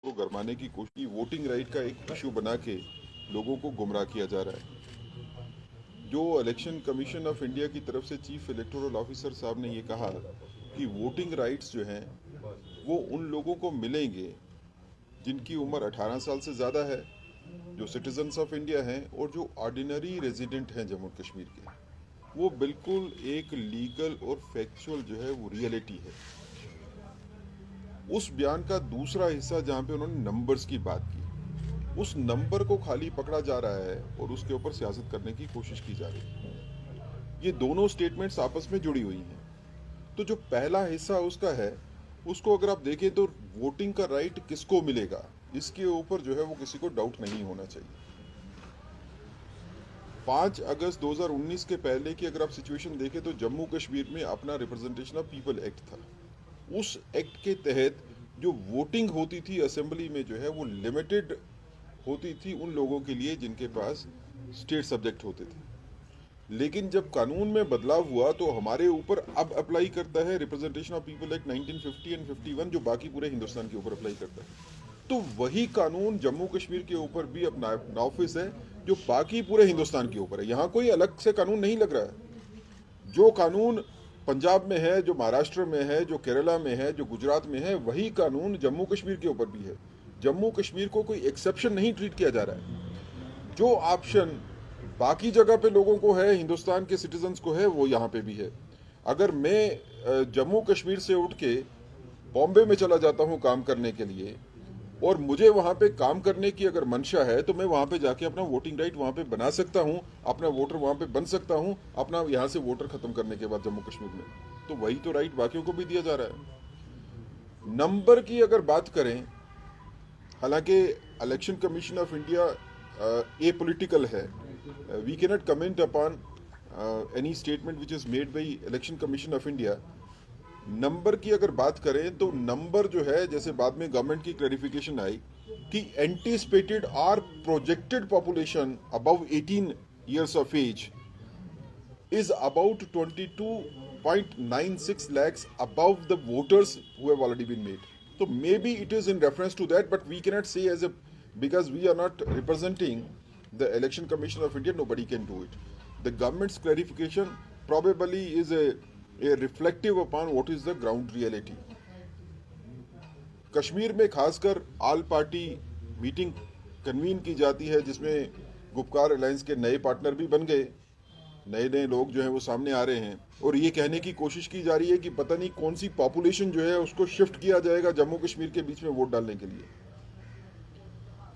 को गरमाने की कोशिश, वोटिंग राइट का एक इशू बना के लोगों को गुमराह किया जा रहा है। जो इलेक्शन कमीशन ऑफ इंडिया की तरफ से चीफ इलेक्टोरल ऑफिसर साहब ने ये कहा कि वोटिंग राइट्स जो हैं वो उन लोगों को मिलेंगे जिनकी उम्र 18 साल से ज़्यादा है, जो सिटीजन्स ऑफ इंडिया हैं और जो ऑर्डिनरी रेजिडेंट हैं जम्मू कश्मीर के। वो बिल्कुल एक लीगल और फैक्चुअल जो है वो रियलिटी है। उस बयान का दूसरा हिस्सा जहां पे उन्होंने नंबर्स की बात की, उस नंबर को खाली पकड़ा जा रहा है और उसके ऊपर सियासत करने की कोशिश की जा रही है। ये दोनों स्टेटमेंट्स आपस में जुड़ी हुई हैं। तो जो पहला हिस्सा उसका है, उसको अगर आप देखें तो वोटिंग का राइट किसको मिलेगा, इसके ऊपर जो है वो किसी को डाउट नहीं होना चाहिए। 5 अगस्त 2019 के पहले की अगर आप सिचुएशन देखें तो जम्मू कश्मीर में अपना रिप्रेजेंटेशन ऑफ पीपल एक्ट था। उस एक्ट के तहत जो वोटिंग होती थी असेंबली में जो है वो लिमिटेड होती थी उन लोगों के लिए जिनके पास स्टेट सब्जेक्ट होते थे। लेकिन जब कानून में बदलाव हुआ तो हमारे ऊपर अब अप्लाई करता है representation of people act 1950 and 51, जो बाकी पूरे हिंदुस्तान के ऊपर अप्लाई करता है। तो वही कानून जम्मू कश्मीर के ऊपर भी अपना ऑफिस है जो बाकी पूरे हिंदुस्तान के ऊपर है। यहाँ कोई अलग से कानून नहीं लग रहा है। जो कानून पंजाब में है, जो महाराष्ट्र में है, जो केरला में है, जो गुजरात में है, वही कानून जम्मू कश्मीर के ऊपर भी है। जम्मू कश्मीर को कोई एक्सेप्शन नहीं ट्रीट किया जा रहा है। जो ऑप्शन बाकी जगह पे लोगों को है, हिंदुस्तान के सिटीजन्स को है, वो यहाँ पे भी है। अगर मैं जम्मू कश्मीर से उठ के बॉम्बे में चला जाता हूँ काम करने के लिए और मुझे वहाँ पे काम करने की अगर मंशा है तो मैं वहाँ पे जाके अपना वोटिंग राइट वहाँ पे बना सकता हूँ, अपना वोटर वहाँ पे बन सकता हूँ, अपना यहाँ से वोटर खत्म करने के बाद जम्मू कश्मीर में। तो वही तो राइट बाकियों को भी दिया जा रहा है। नंबर की अगर बात करें, हालांकि election commission of India a political है, we cannot comment upon any statement which is made by election commission of India. Number की अगर बात करें तो नंबर जो है, जैसे बाद में गवर्नमेंट की क्लैरिफिकेशन आई कि एंटीसिपेटेड और projected population above 18 years of age is about 22.96 lakhs above the voters who have already been made. So maybe it is in reference to that, but we cannot say as a, because we are not representing the Election Commission of India, nobody can do it. The government's clarification probably is a reflective upon what is the ground reality. Kashmir में खासकर all party meeting convene की जाती है जिसमें Gupkar alliance के नए partner भी बन गए, नए नए लोग जो हैं वो सामने आ रहे हैं और ये कहने की कोशिश की जा रही है कि पता नहीं कौन सी पॉपुलेशन जो है उसको शिफ्ट किया जाएगा जम्मू कश्मीर के बीच में वोट डालने के लिए।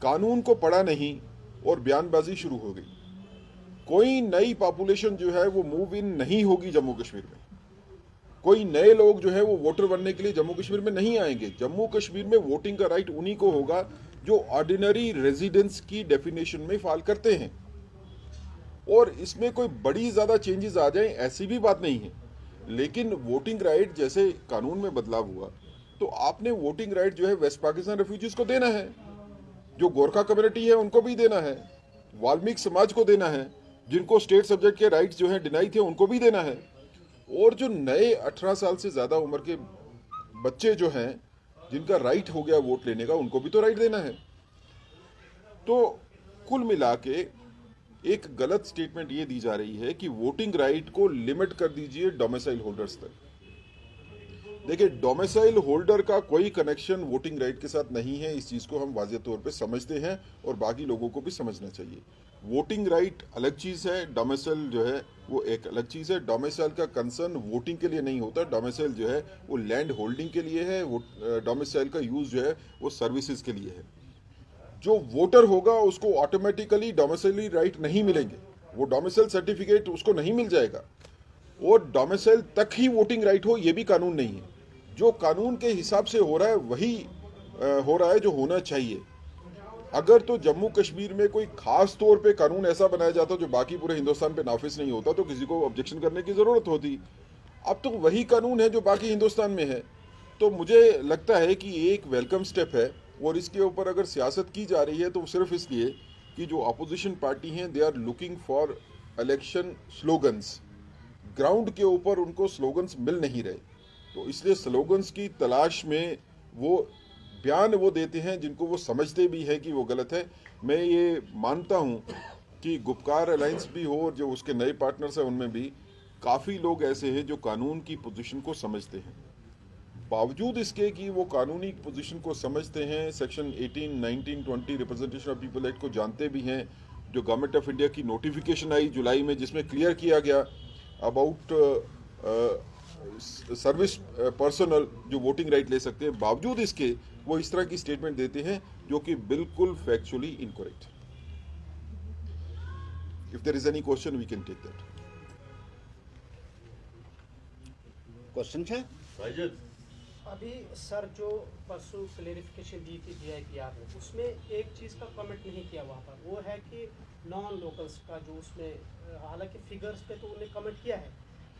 कानून को पढ़ा नहीं और बयानबाजी शुरू हो गई। कोई नई पॉपुलेशन जो है वो मूव इन नहीं होगी जम्मू कश्मीर में। कोई नए लोग जो है वो वोटर बनने के लिए जम्मू कश्मीर में नहीं आएंगे। जम्मू कश्मीर में वोटिंग का राइट उन्हीं को होगा जो ऑर्डिनरी रेजिडेंस की डेफिनेशन में फॉल करते हैं। और इसमें कोई बड़ी ज्यादा चेंजेस आ जाएं ऐसी भी बात नहीं है। लेकिन वोटिंग राइट जैसे कानून में बदलाव हुआ तो आपने वोटिंग राइट जो है वेस्ट पाकिस्तान रेफ्यूजीज को देना है, जो गोरखा कम्युनिटी है उनको भी देना है, वाल्मीकि समाज को देना है, जिनको स्टेट सब्जेक्ट के राइट्स जो है डिनाई थे उनको भी देना है, और जो नए 18 साल से ज्यादा उम्र के बच्चे जो हैं जिनका राइट हो गया वोट लेने का उनको भी तो राइट देना है। तो कुल मिला के एक गलत स्टेटमेंट ये दी जा रही है कि वोटिंग राइट को लिमिट कर दीजिए डोमिसाइल होल्डर्स तक। देखिए, डोमिसाइल होल्डर का कोई कनेक्शन वोटिंग राइट के साथ नहीं है। इस चीज को हम वाज़ेह तौर पे समझते हैं और बाकी लोगों को भी समझना चाहिए। वोटिंग राइट अलग चीज है, डोमिसाइल जो है वो एक अलग चीज है। डोमिसाइल का कंसर्न वोटिंग के लिए नहीं होता, डोमिसाइल जो है वो लैंड होल्डिंग के लिए है। वो डोमिसाइल का यूज जो है वो सर्विसेज के लिए है। जो वोटर होगा उसको ऑटोमेटिकली डोमिसाइली राइट नहीं मिलेंगे, वो डोमिसाइल सर्टिफिकेट उसको नहीं मिल जाएगा और डोमिसाइल तक ही वोटिंग राइट हो ये भी कानून नहीं है। जो कानून के हिसाब से हो रहा है वही हो रहा है जो होना चाहिए। अगर तो जम्मू कश्मीर में कोई खास तौर पे कानून ऐसा बनाया जाता जो बाकी पूरे हिंदुस्तान पे नाफिज नहीं होता तो किसी को ऑब्जेक्शन करने की जरूरत होती। अब तो वही कानून है जो बाकी हिंदुस्तान में है। तो मुझे लगता है कि ये एक वेलकम स्टेप है और इसके ऊपर अगर सियासत की जा रही है तो सिर्फ इसलिए कि जो अपोजिशन पार्टी हैं they are looking for election slogans. Ground के ऊपर उनको स्लोगन्स मिल नहीं रहे, तो इसलिए स्लोगन्स की तलाश में वो बयान वो देते हैं जिनको वो समझते भी हैं कि वो गलत है। मैं ये मानता हूँ कि गुपकार अलायंस भी हो और जो उसके नए पार्टनर्स हैं उनमें भी काफ़ी लोग ऐसे हैं जो कानून की पोजीशन को समझते हैं। बावजूद इसके कि वो कानूनी पोजीशन को समझते हैं, section 18, 19, 20 representation of people act को जानते भी हैं, जो गवर्नमेंट ऑफ इंडिया की नोटिफिकेशन आई जुलाई में जिसमें क्लियर किया गया अबाउट सर्विस पर्सनल जो वोटिंग राइट ले सकते हैं, बावजूद इसके वो इस तरह की स्टेटमेंट देते हैं जो कि बिल्कुल factually incorrect. If there is any question we can take that. Question है अभी सर जो परसों क्लेरिफिकेशन दी थी DIPR ने, उसमें एक चीज़ का कमेंट नहीं किया वहाँ पर, वो है कि नॉन लोकल्स का जो उसमें, हालांकि फिगर्स पे तो उन्होंने कमेंट किया है,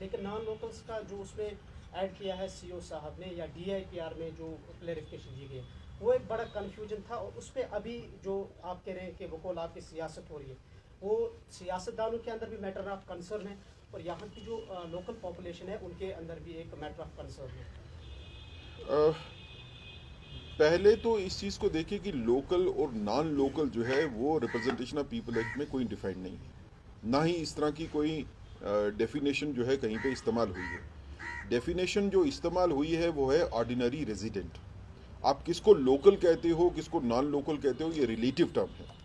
लेकिन नॉन लोकल्स का जो उसमें ऐड किया है CO साहब ने या DIPR में जो क्लेरिफिकेशन दी गई, वो एक बड़ा कन्फ्यूजन था। और उस पर अभी जो आप कह रहे हैं कि वकोल आपकी सियासत हो रही है, वो सियासतदानों के अंदर भी मैटर ऑफ कंसर्न है और यहाँ की जो लोकल पॉपुलेशन है उनके अंदर भी एक मैटर ऑफ कंसर्न है। पहले तो इस चीज़ को देखिए कि लोकल और नॉन लोकल जो है वो रिप्रेजेंटेशन ऑफ पीपल एक्ट में कोई डिफाइंड नहीं है, ना ही इस तरह की कोई डेफिनेशन जो है कहीं पे इस्तेमाल हुई है। डेफिनेशन जो इस्तेमाल हुई है वो है ऑर्डिनरी रेजिडेंट। आप किसको लोकल कहते हो, किसको नॉन लोकल कहते हो, ये रिलेटिव टर्म है।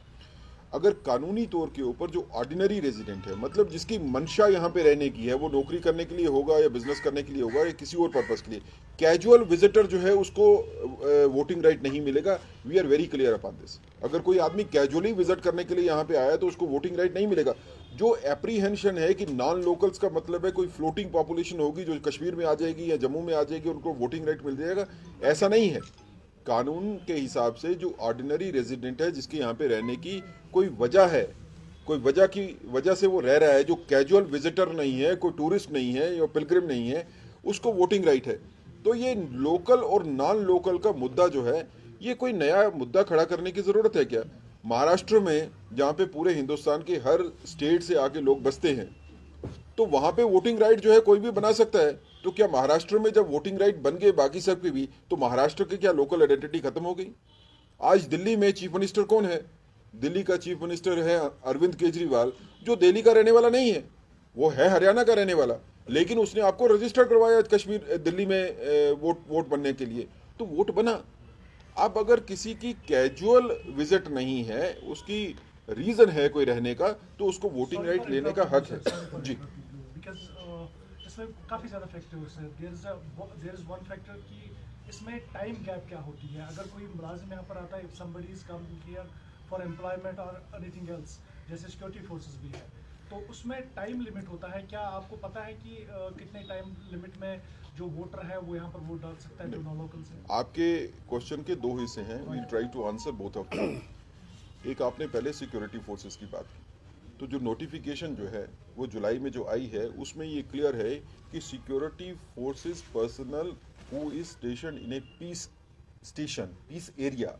अगर कानूनी तौर के ऊपर जो ऑर्डिनरी रेजिडेंट है, मतलब जिसकी मंशा यहाँ पे रहने की है, वो नौकरी करने के लिए होगा या बिजनेस करने के लिए होगा या किसी और पर्पस के लिए, कैजुअल विजिटर जो है उसको वोटिंग राइट नहीं मिलेगा। We are very clear upon this. अगर कोई आदमी कैजुअली विजिट करने के लिए यहाँ पे आया तो उसको वोटिंग राइट नहीं मिलेगा। जो एप्रीहेंशन है कि नॉन लोकल्स का मतलब है कोई फ्लोटिंग पॉपुलेशन होगी जो कश्मीर में आ जाएगी या जम्मू में आ जाएगी, उनको वोटिंग राइट मिल जाएगा, ऐसा नहीं है। कानून के हिसाब से जो ऑर्डिनरी रेजिडेंट है, जिसके यहाँ पे रहने की कोई वजह है, कोई वजह की वजह से वो रह रहा है, जो कैजुअल विजिटर नहीं है, कोई टूरिस्ट नहीं है या पिलग्रिम नहीं है, उसको वोटिंग राइट है। तो ये लोकल और नॉन लोकल का मुद्दा जो है, ये कोई नया मुद्दा खड़ा करने की जरूरत है क्या? महाराष्ट्र में जहाँ पे पूरे हिंदुस्तान के हर स्टेट से आके लोग बसते हैं, तो वहां पे वोटिंग राइट जो है कोई भी बना सकता है। तो क्या महाराष्ट्र में जब वोटिंग राइट बन गए बाकी सब के भी, तो महाराष्ट्र की क्या लोकल आइडेंटिटी खत्म हो गई? आज दिल्ली में चीफ मिनिस्टर कौन है? दिल्ली का चीफ मिनिस्टर है अरविंद केजरीवाल, जो दिल्ली का रहने वाला नहीं है, वो है हरियाणा का रहने वाला, लेकिन उसने आपको रजिस्टर करवाया कश्मीर दिल्ली में वोट बनने के लिए, तो वोट बना। अब अगर किसी की कैजुअल विजिट नहीं है, उसकी रीजन है कोई रहने का, तो उसको वोटिंग राइट लेने का हक है। जी, इसमें काफ़ी ज़्यादा फैक्टर्स है। देयर इज वन फैक्टर कि इसमें टाइम गैप क्या होती है। अगर कोई मुलाजिम यहाँ पर आता है, somebody is coming here for employment और एनीथिंग एल्स, जैसे सिक्योरिटी फोर्सेस भी है, तो उसमें टाइम लिमिट होता है। क्या आपको पता है कि कितने टाइम लिमिट में जो वोटर है वो यहाँ पर वोट डाल सकता है जो नॉन लोकल से? आपके क्वेश्चन के दो हिस्से हैं, we try to answer both of them. एक आपने पहले सिक्योरिटी फोर्सेस की बात की, तो जो नोटिफिकेशन जो है वो जुलाई में जो आई है, उसमें ये क्लियर है कि security forces personnel who is station in a peace station, peace area,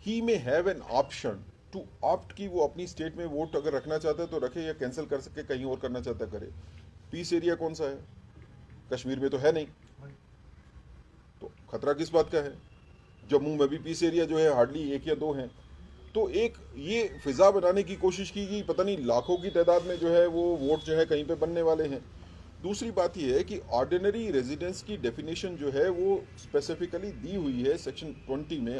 he may have an option to opt कि वो अपनी स्टेट में वोट अगर रखना चाहता है तो रखे या कैंसिल कर सके, कहीं और करना चाहता करे। पीस एरिया कौन सा है? कश्मीर में तो है नहीं, तो खतरा किस बात का है? जम्मू में भी पीस एरिया जो है हार्डली 1 या 2 हैं। तो एक ये फिजा बनाने की कोशिश की गई, पता नहीं लाखों की तादाद में जो है वो वोट जो है कहीं पे बनने वाले हैं। दूसरी बात ये है कि ऑर्डिनरी रेजिडेंस की डेफिनेशन जो है वो स्पेसिफिकली दी हुई है सेक्शन 20 में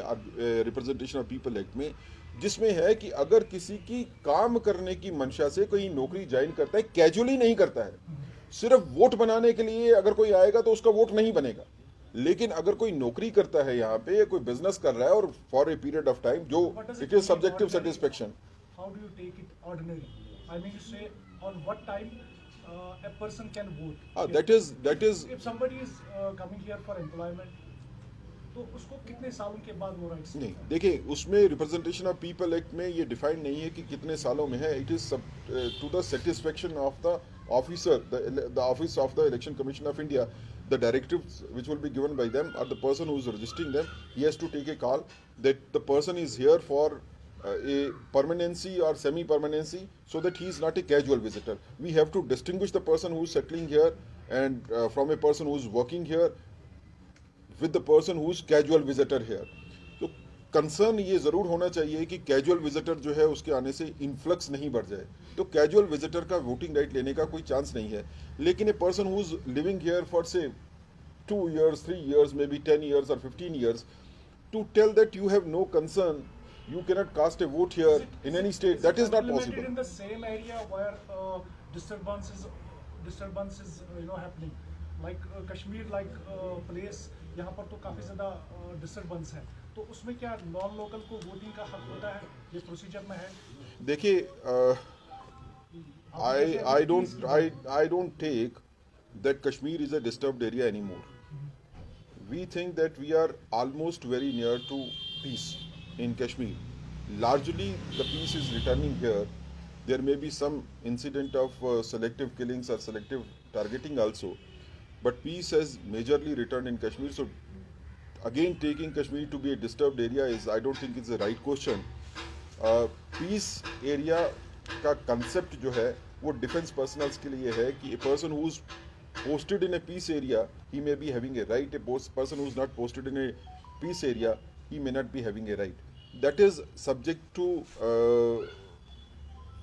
रिप्रेजेंटेशन ऑफ पीपल एक्ट में, जिसमें है कि अगर किसी की काम करने की मंशा से कोई नौकरी ज्वाइन करता है, कैजुअली नहीं करता है, सिर्फ वोट बनाने के लिए अगर कोई आएगा तो उसका वोट नहीं बनेगा। लेकिन अगर कोई नौकरी करता है यहाँ पे, कोई बिजनेस कर रहा है और for a period of time, जो it is subjective satisfaction. How do you take it ordinary? I mean to say on what time a person can vote? that is if somebody is coming here for employment, तो उसको कितने सालों के बाद वो rights? नहीं, देखिए उसमें रिप्रेजेंटेशन ऑफ पीपल एक्ट में ये डिफाइन नहीं है कि कितने सालों में है। It is to the satisfaction of the officer, the office of the Election commission of India, the directives which will be given by them, or the person who is registering them, he has to take a call that the person is here for a permanency or semi-permanency, so that he is not a casual visitor. We have to distinguish the person who is settling here and from a person who is working here with the person who is casual visitor here. Concern ये जरूर होना चाहिए कि casual visitor जो है उसके आने से इन्फ्लक्स नहीं बढ़ जाए। तो कैजुअल विजिटर का वोटिंग राइट लेने का कोई चांस नहीं है, लेकिन a person who is living here for से 2 years, 3 years, maybe 10 years or 15 years, to tell that you have no concern, you cannot cast a vote here in any state, that is not implemented possible. in the same area where disturbance is happening, like Kashmir, like place यहाँ पर तो काफी ज्यादा disturbance है, तो उसमें क्या non local को वोटिंग का हक होता है? ये प्रोसीजर में है। देखिए, I don't take that Kashmir is a disturbed area anymore. We think that we are almost very near to peace in Kashmir. Largely the peace is returning here. There may be some incident of selective killings or selective targeting also, but peace has majorly returned in Kashmir. So again, taking Kashmir to be a disturbed area is, I don't think it's the right question. Peace area का concept जो है वो defense personnel के लिए है कि a person who's posted in a peace area, he may be having a right. A person who's not posted in a peace area, he may not be having a right. That is subject to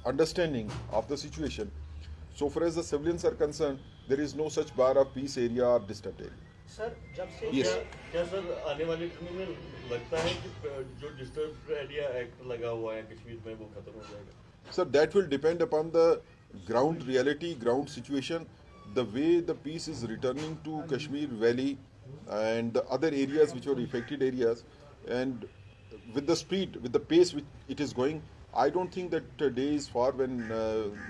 understanding of the situation. So far as the civilians are concerned, there is no such bar of peace area or disturbed area. Sir जब से Yes. क्या sir आने वाले time में लगता है कि जो डिस्टर्ब एरिया एक्ट लगा हुआ है कश्मीर में वो खत्म हो जाएगा? Sir, that will depend upon the ground reality, ground situation, the way the peace is returning to Kashmir Valley and the other areas which were affected areas, and with the speed, with the pace which it is going, I don't think that day is far when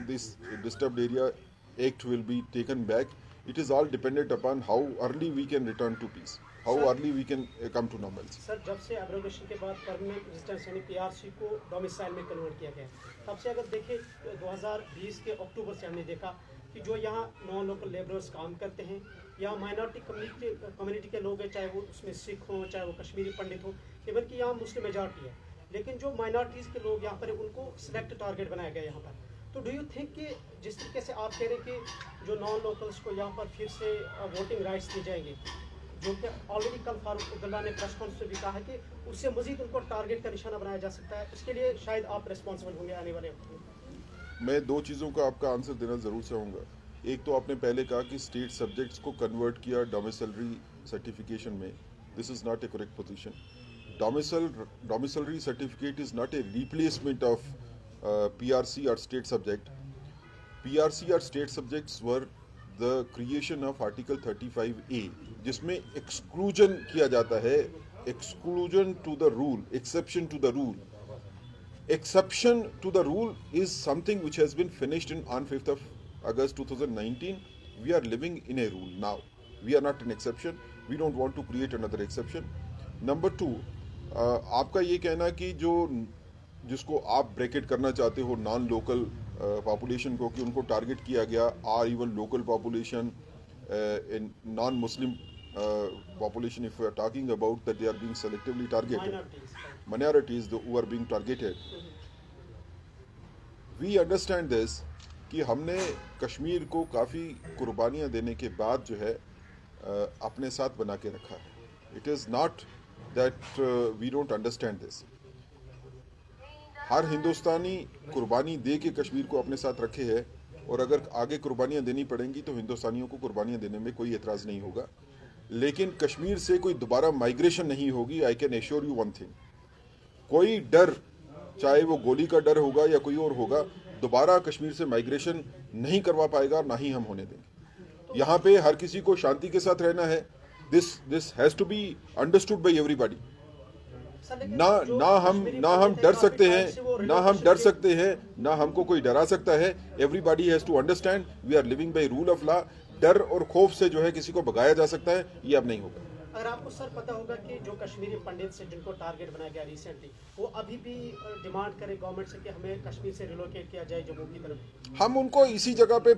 this disturbed area act will be taken back. It is all dependent upon how early we can return to peace, how Sir, early we can come to normalcy. Sir जब से abrogation के बाद permanent residence यानी PRC को domicile में convert किया गया, तब से अगर देखें 2020 के अक्टूबर से हमने देखा कि जो यहाँ नॉन लोकल लेबरर्स काम करते हैं, यहाँ माइनॉरिटी कम्युनिटी के लोग हैं, चाहे वो उसमें सिख हों, चाहे वो कश्मीरी पंडित हों, इवन कि यहाँ मुस्लिम मेजॉरिटी है, लेकिन जो माइनॉरिटीज़ के लोग यहाँ पर उनको सिलेक्ट टारगेट बनाया गया यहाँ पर। तो डू यू थिंक कि जिस तरीके से आप कह रहे हैं कि जो नॉन लोकल्स को यहाँ पर फिर से वोटिंग राइट्स दिए जाएंगे, जो कि ऑलरेडी कल फारूक अब्दुल्ला ने प्रेस कॉन्फ्रेंस में भी कहा है कि उससे मजीद उनको टारगेट का निशाना बनाया जा सकता है, इसके लिए शायद आप रिस्पॉन्सिबल होंगे आने वाले वक्त में। मैं दो चीज़ों का आपका आंसर देना ज़रूर चाहूँगा। एक तो आपने पहले कहा कि स्टेट सब्जेक्ट्स को कन्वर्ट किया डोमिसलरी सर्टिफिकेशन में, this is not A correct position. Domiciliary certificate is not a replacement of PRC or state subject. PRC or state subjects were the creation of Article 35A, जिसमें exclusion किया जाता है, exclusion to the rule, exception to the rule. Exception to the rule is something which has been finished on 5th of August 2019. We are living in a rule now. We are not an exception. We don't want to create another exception. Number two, आपका ये कहना कि जो जिसको आप bracket करना चाहते हो नॉन लोकल पॉपुलेशन को, कि उनको टारगेट किया गया, are even local population in non Muslim population, if we are talking about that they are being selectively targeted, minorities who are being targeted, we understand this कि हमने कश्मीर को काफ़ी कुर्बानियाँ देने के बाद जो है अपने साथ बना के रखा है। It is not that we don't understand this. हर हिंदुस्तानी कुर्बानी दे के कश्मीर को अपने साथ रखे है, और अगर आगे कुर्बानियाँ देनी पड़ेंगी तो हिंदुस्तानियों को कुर्बानियाँ देने में कोई एतराज़ नहीं होगा, लेकिन कश्मीर से कोई दोबारा माइग्रेशन नहीं होगी। I can assure you one thing, कोई डर, चाहे वो गोली का डर होगा या कोई और होगा, दोबारा कश्मीर से माइग्रेशन नहीं करवा पाएगा, ना ही हम होने देंगे। यहाँ पे हर किसी को शांति के साथ रहना है। This has to be understood by everybody. ना हम डर सकते हैं, ना हमको कोई डरा सकता है। Everybody has to understand we are living by rule of law. डर और खौफ से जो है किसी को भगाया जा सकता है, ये अब नहीं होगा। अगर आपको सर पता होगा कि जो कश्मीरी पंडित से जिनको टारगेट बनाया गया रिसेंटली, वो अभी भी डिमांड करे गवर्नमेंट से कि हमें कश्मीर से रिलोकेट किया जाए जम्मू की तरफ, हम उनको इसी जगह पे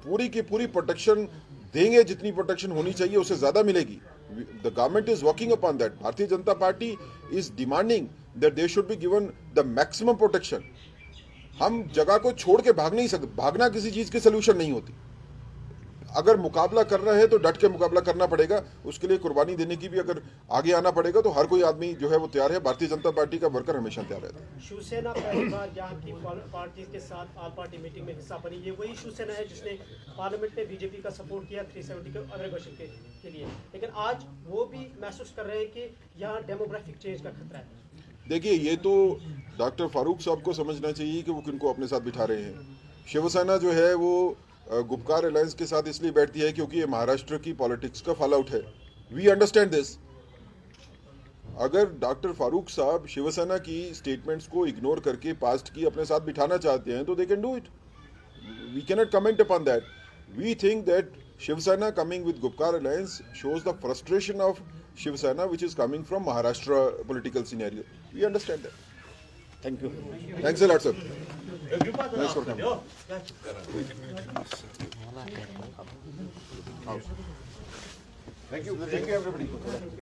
पूरी की पूरी प्रोटेक्शन देंगे, जितनी प्रोटेक्शन होनी चाहिए उससे ज्यादा मिलेगी। The government is working upon that. Bharatiya Janata party is demanding that they should be given the maximum protection. हम जगह को छोड़ के भाग नहीं सकते, भागना किसी चीज की सोल्यूशन नहीं होती। अगर मुकाबला करना है तो डट के मुकाबला करना पड़ेगा, उसके लिए कुर्बानी देने की भी अगर आगे आना पड़ेगा तो हर कोई आदमी जो है वो तैयार है। भारतीय जनता पार्टी का वर्कर हमेशा तैयार रहता है। शिवसेना पहली बार यहाँ की पार्टी के साथ ऑल पार्टी मीटिंग में हिस्सा बनी। ये वही शिवसेना है जिसने पार्लियामेंट में बीजेपी का सपोर्ट किया 370 के अग्रगोशन के लिए, लेकिन आज वो भी महसूस कर रहे हैं कि यहाँ डेमोग्राफिक चेंज का खतरा है। देखिए, ये तो डॉक्टर फारूक साहब को समझना चाहिए कि वो किनको अपने साथ बिठा रहे हैं। शिवसेना जो है वो गुपकार अलायंस के साथ इसलिए बैठती है क्योंकि ये महाराष्ट्र की पॉलिटिक्स का फॉल आउट है। We understand this. अगर डॉक्टर फारूक साहब शिवसेना की स्टेटमेंट्स को इग्नोर करके पास्ट की अपने साथ बिठाना चाहते हैं तो they can do it. We cannot comment upon that. We think that Shiv Sena coming with Gupkar alliance shows the frustration of Shivsena which is coming from Maharashtra political scenario. We understand that. Thank you. Thanks a lot, sir. Thanks for coming. Thank you everybody.